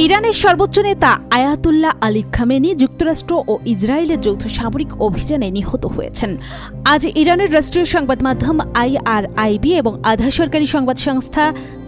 ইরানের সর্বোচ্চ নেতা আয়াতুল্লাহ আলী খামেনি যুক্তরাষ্ট্র ও ইসরায়েলের যৌথ সামরিক অভিযানে নিহত হয়েছেন। আজ ইরানের রাষ্ট্রীয় সংবাদ মাধ্যম IRIB এবং আধা সরকারি সংবাদ সংস্থা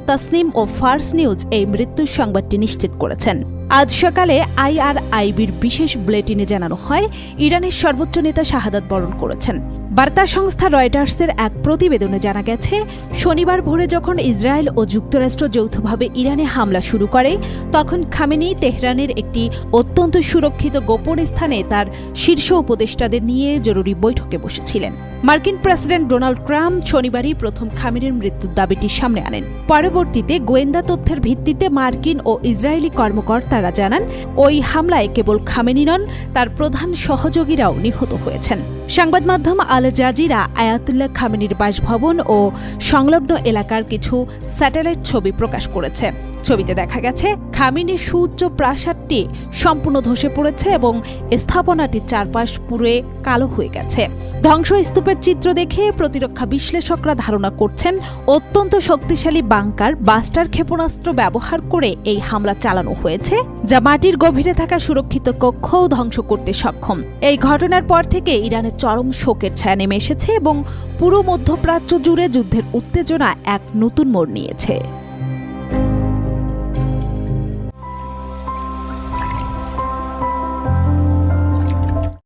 তাসনিম ও ফার্স নিউজ এই মৃত্যুর সংবাদটি নিশ্চিত করেছেন। আজ সকালে IRIBর বিশেষ বুলেটিনে জানানো হয়, ইরানের সর্বোচ্চ নেতা শাহাদাত বরণ করেছেন। বার্তা সংস্থা রয়টার্সের এক প্রতিবেদনে জানা গেছে, শনিবার ভোরে যখন ইসরায়েল ও যুক্তরাষ্ট্র যৌথভাবে ইরানে হামলা শুরু করে, তখন খামেনি তেহরানের একটি অত্যন্ত সুরক্ষিত গোপন স্থানে তার শীর্ষ উপদেষ্টাদের নিয়ে জরুরি বৈঠকে বসেছিলেন। মার্কিন প্রেসিডেন্ট ডোনাল্ড ট্রাম্প শনিবারই প্রথম খামেনির মৃত্যুর দাবিটি সামনে আনেন। পরবর্তীতে গোয়েন্দা তথ্যের ভিত্তিতে মার্কিন ও ইসরায়েলি কর্মকর্তারা জানান, ওই হামলায় কেবল খামেনি নন, তার প্রধান সহযোগীরাও নিহত হয়েছেন। সংবাদ মাধ্যম আল জাজিরা আয়াতুল্লাহ খামেনির বাসভবন ও সংলগ্ন এলাকার কিছু স্যাটেলাইট ছবি প্রকাশ করেছে। ছবিতে দেখা গেছে, খামেনির সুউচ্চ প্রাসাদটি সম্পূর্ণ ধসে পড়েছে এবং স্থাপনাটির চারপাশ পুড়ে কালো হয়ে গেছে। ধ্বংসস্তূপের চিত্র দেখে প্রতিরক্ষা বিশ্লেষকরা ধারণা করছেন, অত্যন্ত শক্তিশালী বাংকার বাস্টার ক্ষেপণাস্ত্র ব্যবহার করে এই হামলা চালানো হয়েছে, যা মাটির গভীরে থাকা সুরক্ষিত কক্ষও ধ্বংস করতে সক্ষম। এই ঘটনার পর থেকে ইরানের চরম শোকের ছায়া নেমে এসেছে এবং পুরো মধ্যপ্রাচ্য জুড়ে যুদ্ধের উত্তেজনা এক নতুন মোড় নিয়েছে।